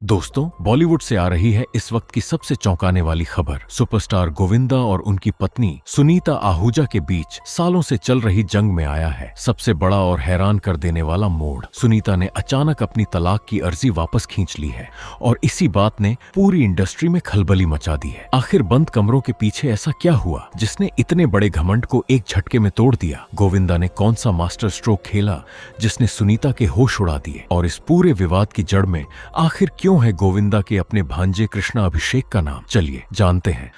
दोस्तों, बॉलीवुड से आ रही है इस वक्त की सबसे चौंकाने वाली खबर। सुपरस्टार गोविंदा और उनकी पत्नी सुनीता आहूजा के बीच सालों से चल रही जंग में आया है सबसे बड़ा और हैरान कर देने वाला मोड़। सुनीता ने अचानक अपनी तलाक की अर्जी वापस खींच ली है और इसी बात ने पूरी इंडस्ट्री में खलबली मचा दी है। आखिर बंद कमरों के पीछे ऐसा क्या हुआ जिसने इतने बड़े घमंड को एक झटके में तोड़ दिया? गोविंदा ने कौन सा मास्टर स्ट्रोक खेला जिसने सुनीता के होश उड़ा दिए? और इस पूरे विवाद की जड़ में आखिर क्यों है गोविंदा के अपने भांजे कृष्णा अभिषेक का नाम? चलिए जानते हैं।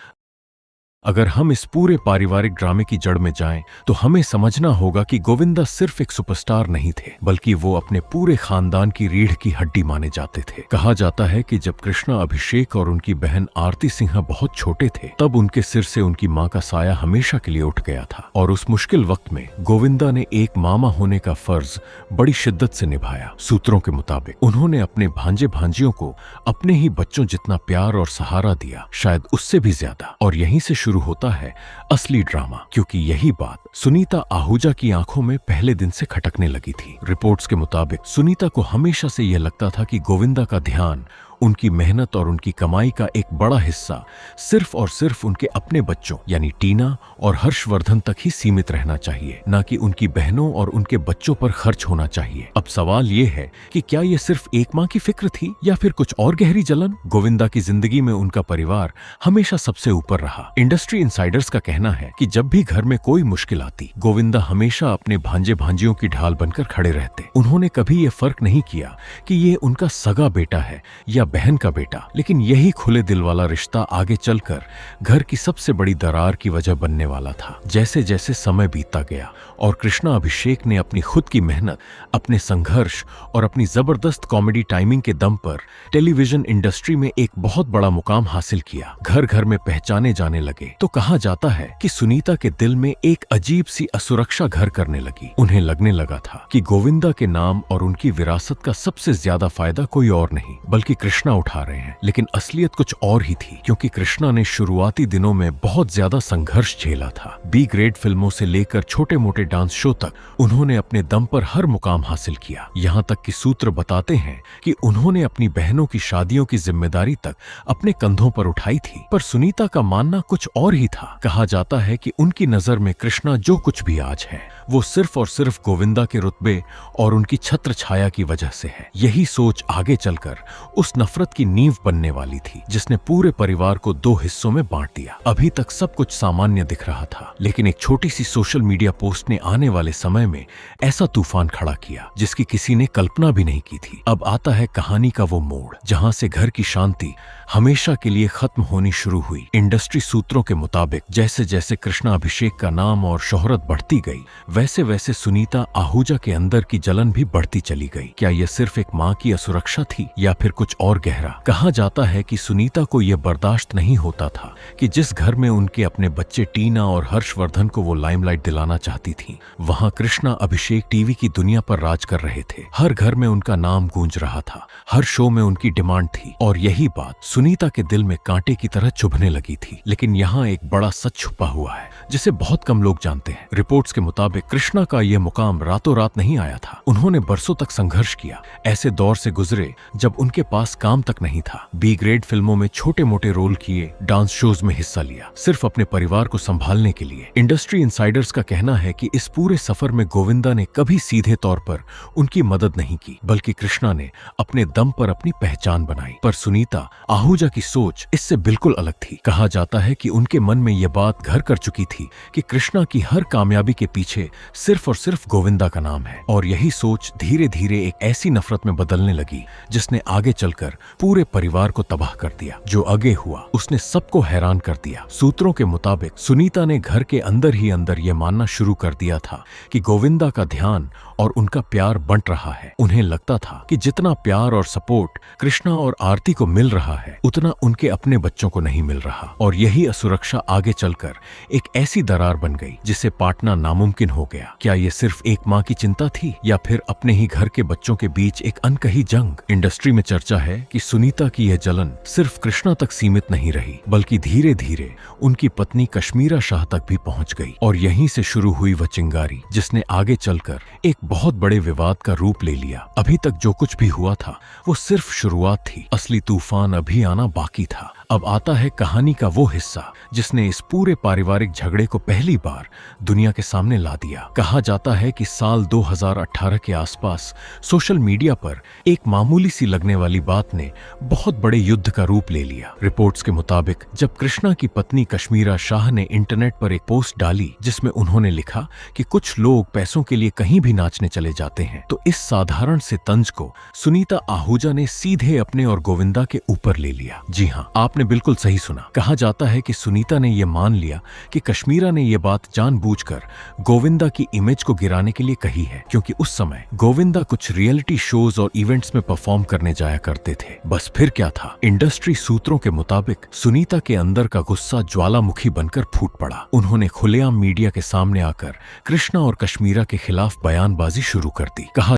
अगर हम इस पूरे पारिवारिक ड्रामे की जड़ में जाएं, तो हमें समझना होगा कि गोविंदा सिर्फ एक सुपरस्टार नहीं थे, बल्कि वो अपने पूरे खानदान की रीढ़ की हड्डी माने जाते थे। कहा जाता है कि जब कृष्णा अभिषेक और उनकी बहन आरती सिन्हा बहुत छोटे थे, तब उनके सिर से उनकी मां का साया हमेशा के लिए उठ गया था। और उस मुश्किल वक्त में गोविंदा ने एक मामा होने का फर्ज बड़ी शिद्दत से निभाया। सूत्रों के मुताबिक उन्होंने अपने भांजे भांजियों को अपने ही बच्चों जितना प्यार और सहारा दिया, शायद उससे भी ज्यादा। और यहीं से शुरू होता है असली ड्रामा, क्योंकि यही बात सुनीता आहूजा की आंखों में पहले दिन से खटकने लगी थी। रिपोर्ट्स के मुताबिक सुनीता को हमेशा से यह लगता था कि गोविंदा का ध्यान, उनकी मेहनत और उनकी कमाई का एक बड़ा हिस्सा सिर्फ और सिर्फ उनके अपने बच्चों यानी टीना और हर्षवर्धन तक ही सीमित रहना चाहिए, न कि उनकी बहनों और उनके बच्चों पर खर्च होना चाहिए। अब सवाल ये है कि क्या ये सिर्फ एक मां की फिक्र थी या फिर कुछ और गहरी जलन? गोविंदा की जिंदगी में उनका परिवार हमेशा सबसे ऊपर रहा। इंडस्ट्री इनसाइडर्स का कहना है कि जब भी घर में कोई मुश्किल आती, गोविंदा हमेशा अपने भांजे भांजियों की ढाल बनकर खड़े रहते। उन्होंने कभी ये फर्क नहीं किया कि ये उनका सगा बेटा है या बहन का बेटा, लेकिन यही खुले दिल वाला रिश्ता आगे चलकर घर की सबसे बड़ी दरार की वजह बनने वाला था। जैसे जैसे समय बीतता गया और कृष्णा अभिषेक ने अपनी खुद की मेहनत, अपने संघर्ष और अपनी जबरदस्त कॉमेडी टाइमिंग के दम पर टेलीविजन इंडस्ट्री में एक बहुत बड़ा मुकाम हासिल किया, घर घर में पहचाने जाने लगे, तो कहा जाता है कि सुनीता के दिल में एक अजीब सी असुरक्षा घर करने लगी। उन्हें लगने लगा था कि गोविंदा के नाम और उनकी विरासत का सबसे ज्यादा फायदा कोई और नहीं बल्कि कृष्णा उठा रहे हैं। लेकिन असलियत कुछ और ही थी, क्योंकि कृष्णा ने शुरुआती दिनों में बहुत ज्यादा संघर्ष झेला था। बी ग्रेड फिल्मों से लेकर छोटे मोटे डांस शो तक उन्होंने अपने दम पर हर मुकाम हासिल किया। यहाँ तक कि सूत्र बताते हैं कि उन्होंने अपनी बहनों की शादियों की जिम्मेदारी तक अपने कंधों पर उठाई थी। पर सुनीता का मानना कुछ और ही था। कहा जाता है कि उनकी नजर में कृष्णा जो कुछ भी आज है, वो सिर्फ और सिर्फ गोविंदा के रुतबे और उनकी छत्र छाया की वजह से है। यही सोच आगे चलकर उस नफरत की नींव बनने वाली थी, जिसने पूरे परिवार को दो हिस्सों में बांट दिया। अभी तक सब कुछ सामान्य दिख रहा था, लेकिन एक छोटी सी सोशल मीडिया पोस्ट ने आने वाले समय में ऐसा तूफान खड़ा किया जिसकी किसी ने कल्पना भी नहीं की थी। अब आता है कहानी का वो मोड़ जहां से घर की शांति हमेशा के लिए खत्म होनी शुरू हुई। इंडस्ट्री सूत्रों के मुताबिक जैसे जैसे कृष्णा अभिषेक का नाम और शोहरत बढ़ती गई, वैसे वैसे सुनीता आहूजा के अंदर की जलन भी बढ़ती चली गई। क्या यह सिर्फ एक मां की असुरक्षा थी या फिर कुछ और गहरा? कहा जाता है कि सुनीता को यह बर्दाश्त नहीं होता था कि जिस घर में उनके अपने बच्चे टीना और हर्षवर्धन को वो लाइमलाइट दिलाना चाहती थी, वहां कृष्णा अभिषेक टीवी की दुनिया पर राज कर रहे थे। हर घर में उनका नाम गूंज रहा था, हर शो में उनकी डिमांड थी, और यही बात सुनीता के दिल में कांटे की तरह चुभने लगी थी। लेकिन यहाँ एक बड़ा सच छुपा हुआ है जिसे बहुत कम लोग जानते हैं। रिपोर्ट्स के मुताबिक कृष्णा का यह मुकाम रातों रात नहीं आया था। उन्होंने बरसों तक संघर्ष किया, ऐसे दौर से गुजरे जब उनके पास काम तक नहीं था। बी ग्रेड फिल्मों में छोटे मोटे रोल किए, डांस शोज में हिस्सा लिया, सिर्फ अपने परिवार को संभालने के लिए। इंडस्ट्री इनसाइडर्स का कहना है कि इस पूरे सफर में गोविंदा ने कभी सीधे तौर पर उनकी मदद नहीं की, बल्कि कृष्णा ने अपने दम पर अपनी पहचान बनाई। पर सुनीता आहूजा की सोच इससे बिल्कुल अलग थी। कहा जाता है कि उनके मन में यह बात घर कर चुकी थी कि कृष्णा की हर कामयाबी के पीछे सिर्फ और सिर्फ गोविंदा का नाम है। और यही सोच धीरे धीरे एक ऐसी नफरत में बदलने लगी जिसने आगे चलकर पूरे परिवार को तबाह कर दिया। जो आगे हुआ उसने सबको हैरान कर दिया। सूत्रों के मुताबिक सुनीता ने घर के अंदर ही अंदर यह मानना शुरू कर दिया था कि गोविंदा का ध्यान और उनका प्यार बंट रहा है। उन्हें लगता था कि जितना प्यार और सपोर्ट कृष्णा और आरती को मिल रहा है, उतना उनके अपने बच्चों को नहीं मिल रहा। और यही असुरक्षा आगे चलकर एक ऐसी दरार बन गई जिसे पाटना नामुमकिन हो गया। क्या ये सिर्फ एक मां की चिंता थी या फिर अपने ही घर के बच्चों के बीच एक अनकही जंग? इंडस्ट्री में चर्चा है कि सुनीता की यह जलन सिर्फ कृष्णा तक सीमित नहीं रही, बल्कि धीरे धीरे उनकी पत्नी कश्मीरा शाह तक भी पहुंच गई। और यहीं से शुरू हुई वह चिंगारी जिसने आगे चलकर एक बहुत बड़े विवाद का रूप ले लिया। अभी तक जो कुछ भी हुआ था वो सिर्फ शुरुआत थी, असली तूफान अभी आना बाकी था। अब आता है कहानी का वो हिस्सा जिसने इस पूरे पारिवारिक झगड़े को पहली बार दुनिया के सामने ला दिया। कहा जाता है कि साल 2018 के आसपास सोशल मीडिया पर एक मामूली सी लगने वाली बात ने बहुत बड़े युद्ध का रूप ले लिया। रिपोर्ट्स के मुताबिक जब कृष्णा की पत्नी कश्मीरा शाह ने इंटरनेट पर एक पोस्ट डाली जिसमें उन्होंने लिखा कि कुछ लोग पैसों के लिए कहीं भी नाचने चले जाते हैं, तो इस साधारण से तंज को सुनीता आहूजा ने सीधे अपने और गोविंदा के ऊपर ले लिया। जी हाँ, आपने बिल्कुल सही सुना। कहा जाता है कि सुनीता ने यह मान लिया कि कश्मीरा ने यह बात जानबूझकर गोविंदा की इमेज को गिराने के लिए कही है, क्योंकि उस समय गोविंदा कुछ रियलिटी शोज और इवेंट्स में परफॉर्म करने जाया करते थे। बस फिर क्या था, इंडस्ट्री सूत्रों के मुताबिक सुनीता के अंदर का गुस्सा ज्वालामुखी बनकर फूट पड़ा। उन्होंने खुलेआम मीडिया के सामने आकर कृष्णा और कश्मीरा के खिलाफ बयानबाजी शुरू कर दी। कहा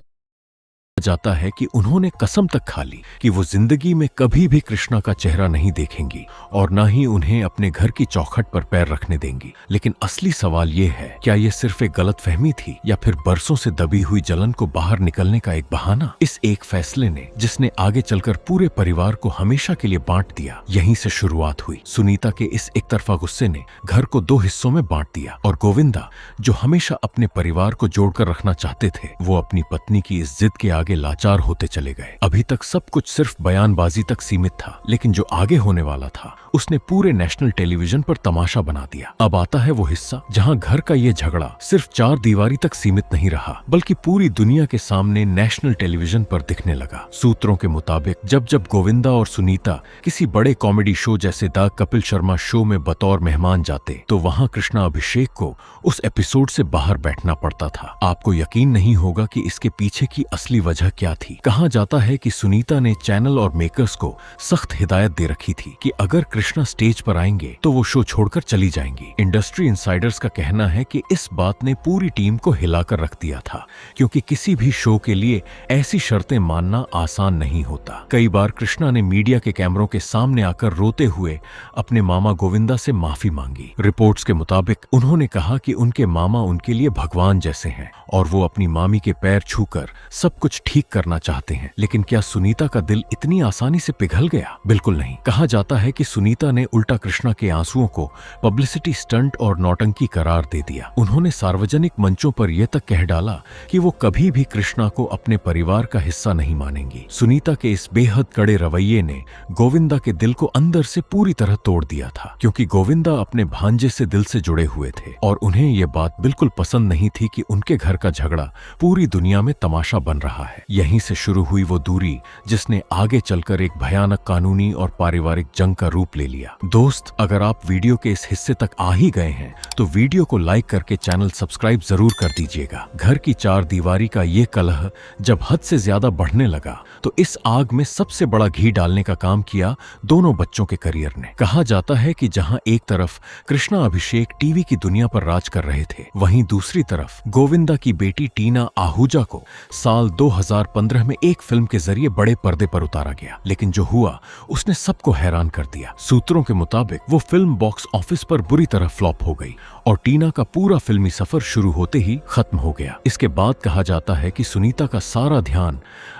जाता है कि उन्होंने कसम तक खा ली कि वो जिंदगी में कभी भी कृष्णा का चेहरा नहीं देखेंगी और न ही उन्हें अपने घर की चौखट पर पैर रखने देंगी। लेकिन असली सवाल ये है, क्या ये सिर्फ एक गलतफहमी थी या फिर बरसों से दबी हुई जलन को बाहर निकलने का एक बहाना? इस एक फैसले ने, जिसने आगे चलकर पूरे परिवार को हमेशा के लिए बांट दिया, यहीं से शुरुआत हुई। सुनीता के इस एक तरफा गुस्से ने घर को दो हिस्सों में बांट दिया और गोविंदा, जो हमेशा अपने परिवार को जोड़कर रखना चाहते थे, वो अपनी पत्नी की इस जिद के आगे लाचार होते चले गए। अभी तक सब कुछ सिर्फ बयानबाजी तक सीमित था, लेकिन जो आगे होने वाला था उसने पूरे नेशनल टेलीविजन पर तमाशा बना दिया। अब आता है वो हिस्सा जहां घर का ये झगड़ा सिर्फ चार दीवारी तक सीमित नहीं रहा, बल्कि पूरी दुनिया के सामने नेशनल टेलीविजन पर दिखने लगा। सूत्रों के मुताबिक जब जब गोविंदा और सुनीता किसी बड़े कॉमेडी शो जैसे द कपिल शर्मा शो में बतौर मेहमान जाते, तो वहां कृष्णा अभिषेक को उस एपिसोड से बाहर बैठना पड़ता था। आपको यकीन नहीं होगा कि इसके पीछे की असली वजह क्या थी। कहा जाता है कि सुनीता ने चैनल और मेकर्स को सख्त हिदायत दे रखी थी कि अगर कृष्णा स्टेज पर आएंगे तो वो शो छोड़कर चली जाएंगी। इंडस्ट्री इनसाइडर्स का कहना है कि इस बात ने पूरी टीम को हिलाकर रख दिया था, क्योंकि किसी भी शो के लिए ऐसी शर्तें मानना आसान नहीं होता। कई बार कृष्णा ने मीडिया के कैमरों के सामने आकर रोते हुए अपने मामा गोविंदा से माफी मांगी। रिपोर्ट्स के मुताबिक उन्होंने कहा कि उनके मामा उनके लिए भगवान जैसे हैं और वो अपनी मामी के पैर छूकर सब कुछ ठीक करना चाहते हैं। लेकिन क्या सुनीता का दिल इतनी आसानी से पिघल गया? बिल्कुल नहीं। कहा जाता है कि सुनीता ने उल्टा कृष्णा के आंसुओं को पब्लिसिटी स्टंट और नौटंकी करार दे दिया। उन्होंने सार्वजनिक मंचों पर यह तक कह डाला कि वो कभी भी कृष्णा को अपने परिवार का हिस्सा नहीं मानेंगी। सुनीता के इस बेहद कड़े रवैये ने गोविंदा के दिल को अंदर से पूरी तरह तोड़ दिया था, क्योंकि गोविंदा अपने भांजे से दिल से जुड़े हुए थे और उन्हें यह बात बिल्कुल पसंद नहीं थी कि उनके घर का झगड़ा पूरी दुनिया में तमाशा बन रहा है। यहीं से शुरू हुई वो दूरी जिसने आगे चलकर एक भयानक कानूनी और पारिवारिक जंग का रूप ले लिया। दोस्त, अगर आप वीडियो के इस हिस्से तक आ ही गए हैं तो वीडियो को लाइक करके चैनल सब्सक्राइब जरूर कर दीजिएगा। घर की चार दीवारी का ये कलह जब हद से ज्यादा बढ़ने लगा तो इस आग में सबसे बड़ा घी डालने का काम किया दोनों बच्चों के करियर ने। कहा जाता है कि जहां एक तरफ कृष्णा अभिषेक टीवी की दुनिया पर राज कर रहे थे, वहीं दूसरी तरफ गोविंदा की बेटी टीना आहूजा को साल 2015 में एक फिल्म के जरिए बड़े पर्दे पर उतारा गया। लेकिन जो हुआ उसने सबको हैरान कर दिया। सूत्रों के मुताबिक वो फिल्म बॉक्स ऑफिस पर बुरी तरह फ्लॉप हो गई और टीना का पूरा फिल्मी सफर शुरू होते ही खत्म हो गया। इसके बाद कहा जाता है कि सुनीता का सारा ध्यान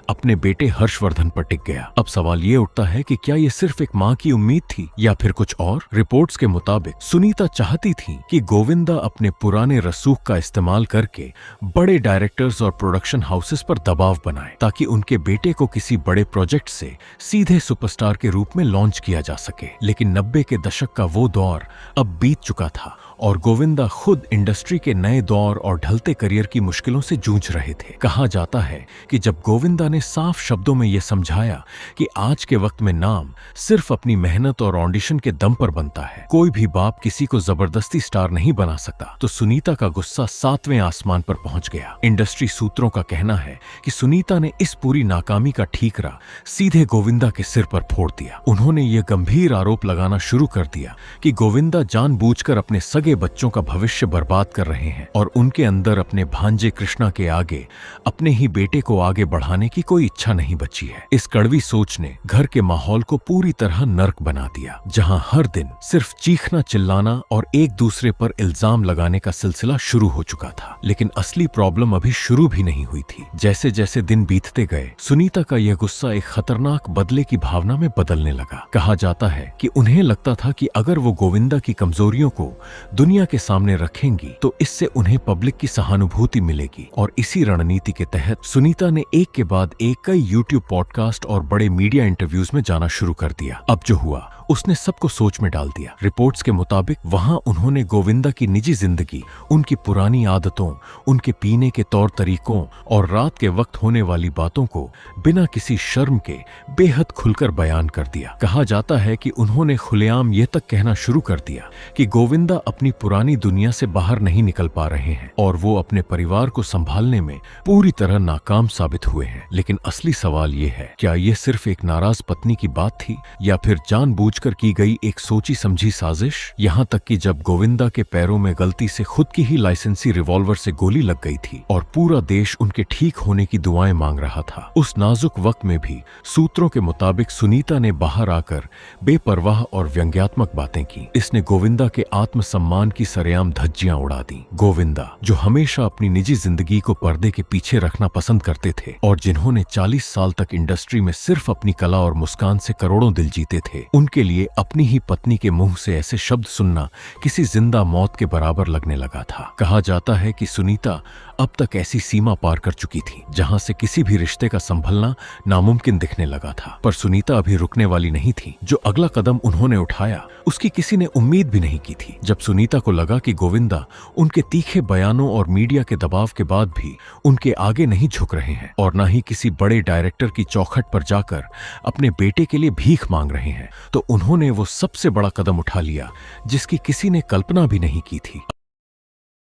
अपने बेटे हर्षवर्धन पर टिक गया। अब सवाल ये उठता है कि क्या ये सिर्फ एक मां की उम्मीद थी या फिर कुछ और? रिपोर्ट्स के मुताबिक सुनीता चाहती थी कि गोविंदा अपने पुराने रसूख का इस्तेमाल करके बड़े डायरेक्टर्स और प्रोडक्शन हाउसेस पर दबाव बनाए, ताकि उनके बेटे को किसी बड़े प्रोजेक्ट से सीधे सुपरस्टार के रूप में लॉन्च किया जा सके। लेकिन 90 के दशक का वो दौर अब बीत चुका था और गोविंदा खुद इंडस्ट्री के नए दौर और ढलते करियर की मुश्किलों से जूझ रहे थे। कहा जाता है कि जब गोविंदा ने साफ शब्दों में यह समझाया कि आज के वक्त में नाम सिर्फ अपनी मेहनत और ऑडिशन के दम पर बनता है, कोई भी बाप किसी को जबरदस्ती स्टार नहीं बना सकता, तो सुनीता का गुस्सा 7वें आसमान पर पहुंच गया। इंडस्ट्री सूत्रों का कहना है कि सुनीता ने इस पूरी नाकामी का ठीकरा सीधे गोविंदा के सिर पर फोड़ दिया। उन्होंने ये गंभीर आरोप लगाना शुरू कर दिया कि गोविंदा जानबूझकर अपने सगे आगे बच्चों का भविष्य बर्बाद कर रहे हैं और उनके अंदर अपने भांजे कृष्णा के आगे अपने ही बेटे को आगे बढ़ाने की कोई इच्छा नहीं बची है। इस कड़वी सोच ने घर के माहौल को पूरी तरह नर्क बना दिया, जहां हर दिन सिर्फ चीखना चिल्लाना और एक दूसरे पर इल्जाम लगाने का सिलसिला शुरू हो चुका था। लेकिन असली प्रॉब्लम अभी शुरू भी नहीं हुई थी। जैसे जैसे दिन बीतते गए, सुनीता का यह गुस्सा एक खतरनाक बदले की भावना में बदलने लगा। कहा जाता है कि उन्हें लगता था कि अगर वो गोविंदा की कमजोरियों को दुनिया के सामने रखेंगी तो इससे उन्हें पब्लिक की सहानुभूति मिलेगी, और इसी रणनीति के तहत सुनीता ने एक के बाद एक कई यूट्यूब पॉडकास्ट और बड़े मीडिया इंटरव्यूज में जाना शुरू कर दिया। अब जो हुआ उसने सबको सोच में डाल दिया। रिपोर्ट्स के मुताबिक वहां उन्होंने गोविंदा की निजी जिंदगी, उनकी पुरानी आदतों, उनके पीने के तौर तरीकों और रात के वक्त होने वाली बातों को बिना किसी शर्म के बेहद खुलकर बयान कर दिया। कहा जाता है कि उन्होंने खुलेआम ये तक कहना शुरू कर दिया कि गोविंदा अपनी पुरानी दुनिया से बाहर नहीं निकल पा रहे हैं और वो अपने परिवार को संभालने में पूरी तरह नाकाम साबित हुए हैं। लेकिन असली सवाल ये है, क्या ये सिर्फ एक नाराज पत्नी की बात थी या फिर जानबूझकर की गई एक सोची समझी साजिश? यहाँ तक कि जब गोविंदा के पैरों में गलती से खुद की ही लाइसेंसी रिवॉल्वर से गोली लग गई थी और पूरा देश उनके ठीक होने की दुआएं मांग रहा था, उस नाजुक वक्त में भी सूत्रों के मुताबिक सुनीता ने बाहर आकर बेपरवाह और व्यंग्यात्मक बातें की। इसने गोविंदा के आत्मसम्मान की सरेआम धज्जियां उड़ा दी। गोविंदा, जो हमेशा अपनी निजी जिंदगी को पर्दे के पीछे रखना पसंद करते थे और जिन्होंने 40 साल तक इंडस्ट्री में सिर्फ अपनी कला और मुस्कान से करोड़ों दिल जीते थे, उनके लिए अपनी ही पत्नी के मुंह से ऐसे शब्द सुनना किसी जिंदा मौत के बराबर लगने लगा था। कहा जाता है कि सुनीता अब तक ऐसी सीमा पार कर चुकी थी जहां से किसी भी रिश्ते का संभलना नामुमकिन दिखने लगा था। पर सुनीता अभी रुकने वाली नहीं थी। जो अगला कदम उन्होंने उठाया उसकी किसी ने उम्मीद भी नहीं की थी। जब सुनीता को लगा कि गोविंदा उनके तीखे बयानों और मीडिया के दबाव के बाद भी उनके आगे नहीं झुक रहे हैं और न ही किसी बड़े डायरेक्टर की चौखट पर जाकर अपने बेटे के लिए भीख मांग रहे हैं, तो उन्होंने वो सबसे बड़ा कदम उठा लिया जिसकी किसी ने कल्पना भी नहीं की थी।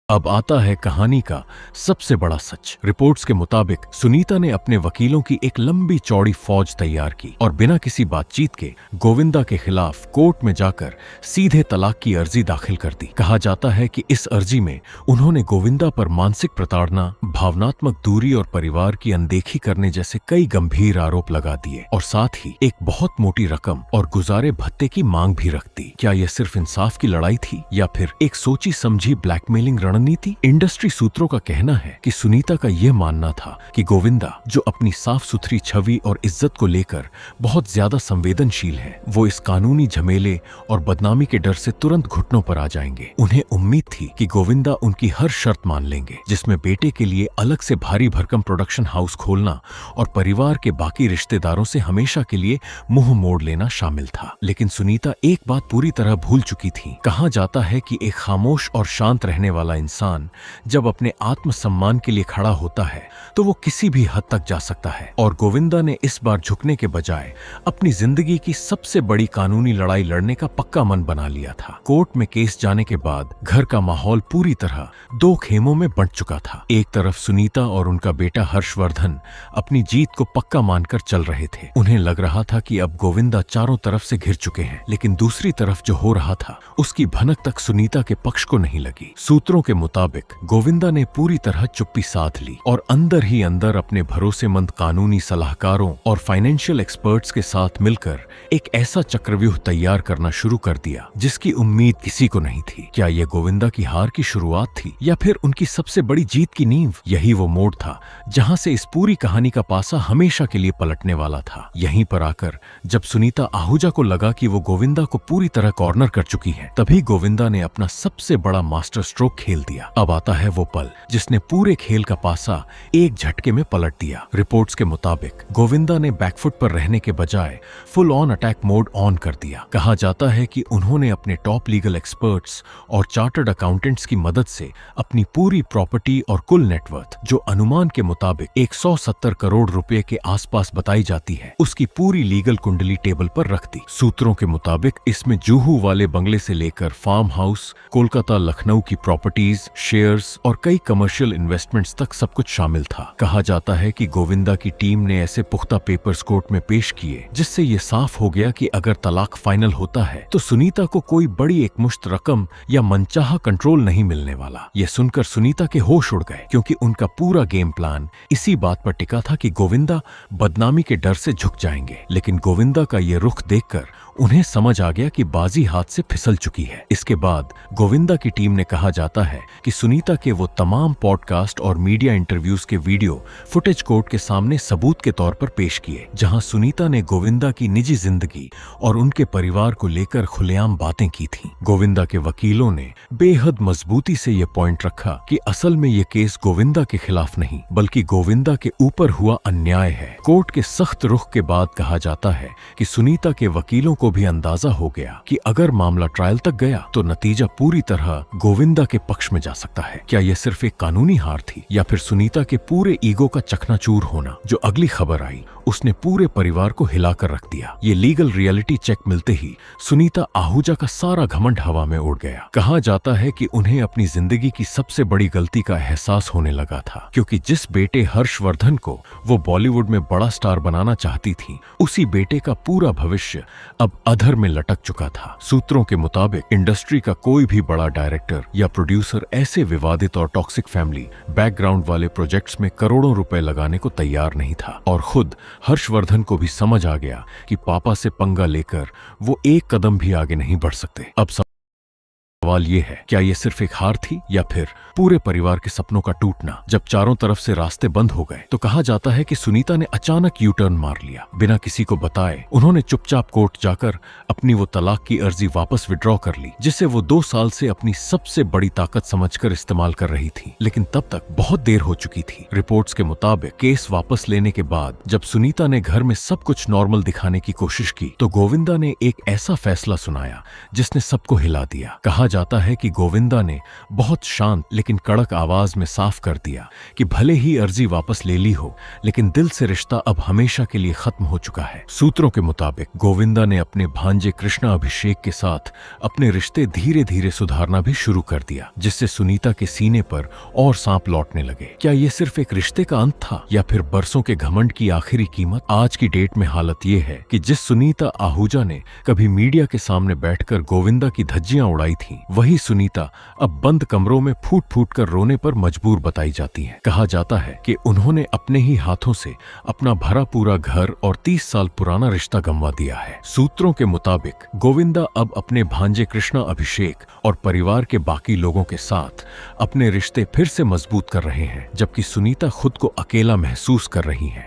अब आता है कहानी का सबसे बड़ा सच। रिपोर्ट्स के मुताबिक सुनीता ने अपने वकीलों की एक लंबी चौड़ी फौज तैयार की और बिना किसी बातचीत के गोविंदा के खिलाफ कोर्ट में जाकर सीधे तलाक की अर्जी दाखिल कर दी। कहा जाता है कि इस अर्जी में उन्होंने गोविंदा पर मानसिक प्रताड़ना, भावनात्मक दूरी और परिवार की अनदेखी करने जैसे कई गंभीर आरोप लगा दिए और साथ ही एक बहुत मोटी रकम और गुजारे भत्ते की मांग भी रख दी। क्या यह सिर्फ इंसाफ की लड़ाई थी या फिर एक सोची समझी ब्लैकमेलिंग रणनीति? इंडस्ट्री सूत्रों का कहना है कि सुनीता का यह मानना था कि गोविंदा, जो अपनी साफ सुथरी छवि और इज्जत को लेकर बहुत ज्यादा संवेदनशील है, वो इस कानूनी झमेले और बदनामी के डर से तुरंत घुटनों पर आ जाएंगे। उन्हें उम्मीद थी कि गोविंदा उनकी हर शर्त मान लेंगे, जिसमें बेटे के लिए अलग से भारी भरकम प्रोडक्शन हाउस खोलना और परिवार के बाकी रिश्तेदारों से हमेशा के लिए मुंह मोड़ लेना शामिल था। लेकिन सुनीता एक बात पूरी तरह भूल चुकी थी। कहा जाता है कि एक खामोश और शांत रहने वाला इंसान जब अपने आत्मसम्मान के लिए खड़ा होता है तो वो किसी भी हद तक जा सकता है, और गोविंदा ने इस बार झुकने के बजाय अपनी जिंदगी की सबसे बड़ी कानूनी लड़ाई लड़ने का पक्का मन बना लिया था। कोर्ट में केस जाने के बाद घर का माहौल पूरी तरह दो खेमों में बंट चुका था। एक तरफ सुनीता और उनका बेटा हर्षवर्धन अपनी जीत को पक्का मानकर चल रहे थे। उन्हें लग रहा था कि अब गोविंदा चारों तरफ से घिर चुके हैं, लेकिन दूसरी तरफ जो हो रहा था उसकी भनक तक सुनीता के पक्ष को नहीं लगी। सूत्रों के मुताबिक गोविंदा ने पूरी तरह चुप्पी साध ली और अंदर ही अंदर अपने भरोसेमंद कानूनी सलाहकारों और फाइनेंशियल एक्सपर्ट्स के साथ मिलकर एक ऐसा चक्रव्यूह तैयार करना शुरू कर दिया जिसकी उम्मीद किसी को नहीं थी। क्या यह गोविंदा की हार की शुरुआत थी या फिर उनकी सबसे बड़ी जीत की नींव? यही वो मोड़ था जहां से इस पूरी कहानी का पासा हमेशा के लिए पलटने वाला था। यहीं पर आकर जब सुनीता आहूजा को लगा कि वो गोविंदा को पूरी तरह कॉर्नर कर चुकी है, तभी गोविंदा ने अपना सबसे बड़ा मास्टर स्ट्रोक खेल दिया। अब आता है वो पल जिसने पूरे खेल का पासा एक झटके में पलट दिया। रिपोर्ट्स के मुताबिक गोविंदा ने बैकफुट पर रहने के बजाय full on attack mode on कर दिया। कहा जाता है कि उन्होंने अपने टॉप लीगल एक्सपर्ट्स और चार्टर्ड अकाउंटेंट्स की मदद से अपनी पूरी प्रॉपर्टी और कुल नेटवर्थ, जो अनुमान के मुताबिक 170 करोड़ रुपए के आसपास बताई जाती है, उसकी पूरी लीगल कुंडली टेबल पर रख दी। सूत्रों के मुताबिक इसमें जूहू वाले बंगले से लेकर फार्म हाउस, कोलकाता लखनऊ की प्रॉपर्टीज प्रॉपर्टीज, शेयर्स और कई कमर्शियल इन्वेस्टमेंट्स तक सब कुछ शामिल था। कहा जाता है कि गोविंदा की टीम ने ऐसे पुख्ता पेपर्स कोर्ट में पेश किए जिससे ये साफ हो गया कि अगर तलाक फाइनल होता है तो सुनीता को कोई बड़ी एकमुश्त रकम या मनचाहा कंट्रोल नहीं मिलने वाला। यह सुनकर सुनीता के होश उड़ गए, क्योंकि उनका पूरा गेम प्लान इसी बात पर टिका था कि गोविंदा बदनामी के डर से झुक जाएंगे। लेकिन गोविंदा का ये रुख देखकर उन्हें समझ आ गया कि बाजी हाथ से फिसल चुकी है। इसके बाद गोविंदा की टीम ने, कहा जाता है कि सुनीता के वो तमाम पॉडकास्ट और मीडिया इंटरव्यूज के वीडियो फुटेज कोर्ट के सामने सबूत के तौर पर पेश किए, जहां सुनीता ने गोविंदा की निजी जिंदगी और उनके परिवार को लेकर खुलेआम बातें की थीं। गोविंदा के वकीलों ने बेहद मजबूती से यह पॉइंट रखा कि असल में यह केस गोविंदा के खिलाफ नहीं बल्कि गोविंदा के ऊपर हुआ अन्याय है। कोर्ट के सख्त रुख के बाद कहा जाता है कि सुनीता के वकीलों को भी अंदाजा हो गया कि अगर मामला ट्रायल तक गया तो नतीजा पूरी तरह गोविंदा के पक्ष में जा सकता है। क्या यह सिर्फ एक कानूनी हार थी या फिर सुनीता के पूरे ईगो का चकनाचूर होना? जो अगली खबर आई उसने पूरे परिवार को हिलाकर रख दिया। ये लीगल रियलिटी चेक मिलते ही सुनीता आहूजा का सारा घमंड हवा में उड़ गया। कहा जाता है कि उन्हें अपनी जिंदगी की सबसे बड़ी गलती का एहसास होने लगा था, क्योंकि जिस बेटे हर्षवर्धन को वो बॉलीवुड में बड़ा स्टार बनाना चाहती थी, उसी बेटे का पूरा भविष्य अब अधर में लटक चुका था। सूत्रों के मुताबिक इंडस्ट्री का कोई भी बड़ा डायरेक्टर या प्रोड्यूसर ऐसे विवादित और टॉक्सिक फैमिली बैकग्राउंड वाले प्रोजेक्ट्स में करोड़ों रुपए लगाने को तैयार नहीं था। और खुद हर्षवर्धन को भी समझ आ गया कि पापा से पंगा लेकर वो एक कदम भी आगे नहीं बढ़ सकते। अब सवाल ये है, क्या ये सिर्फ एक हार थी या फिर पूरे परिवार के सपनों का टूटना? जब चारों तरफ से रास्ते बंद हो गए तो कहा जाता है कि सुनीता ने अचानक यू टर्न मार लिया। बिना किसी को बताए उन्होंने चुपचाप कोर्ट जाकर अपनी वो तलाक की अर्जी वापस विड्रॉ कर ली, जिसे वो 2 साल से अपनी सबसे बड़ी ताकत समझकर इस्तेमाल कर रही थी। लेकिन तब तक बहुत देर हो चुकी थी। रिपोर्ट्स के मुताबिक केस वापस लेने के बाद जब सुनीता ने घर में सब कुछ नॉर्मल दिखाने की कोशिश की तो गोविंदा ने एक ऐसा फैसला सुनाया जिसने सबको हिला दिया। कहा जाता है कि गोविंदा ने बहुत शांत लेकिन कड़क आवाज में साफ कर दिया कि भले ही अर्जी वापस ले ली हो, लेकिन दिल से रिश्ता अब हमेशा के लिए खत्म हो चुका है। सूत्रों के मुताबिक गोविंदा ने अपने भांजे कृष्णा अभिषेक के साथ अपने रिश्ते धीरे धीरे सुधारना भी शुरू कर दिया, जिससे सुनीता के सीने पर और सांप लौटने लगे। क्या यह सिर्फ एक रिश्ते का अंत था या फिर बरसों के घमंड की आखिरी कीमत? आज की डेट में हालत यह है कि जिस सुनीता आहूजा ने कभी मीडिया के सामने बैठकर गोविंदा की धज्जियां उड़ाई थी, वही सुनीता अब बंद कमरों में फूट फूट कर रोने पर मजबूर बताई जाती है। कहा जाता है कि उन्होंने अपने ही हाथों से अपना भरा पूरा घर और 30 साल पुराना रिश्ता गंवा दिया है। सूत्रों के मुताबिक गोविंदा अब अपने भांजे कृष्णा अभिषेक और परिवार के बाकी लोगों के साथ अपने रिश्ते फिर से मजबूत कर रहे हैं, जबकि सुनीता खुद को अकेला महसूस कर रही है।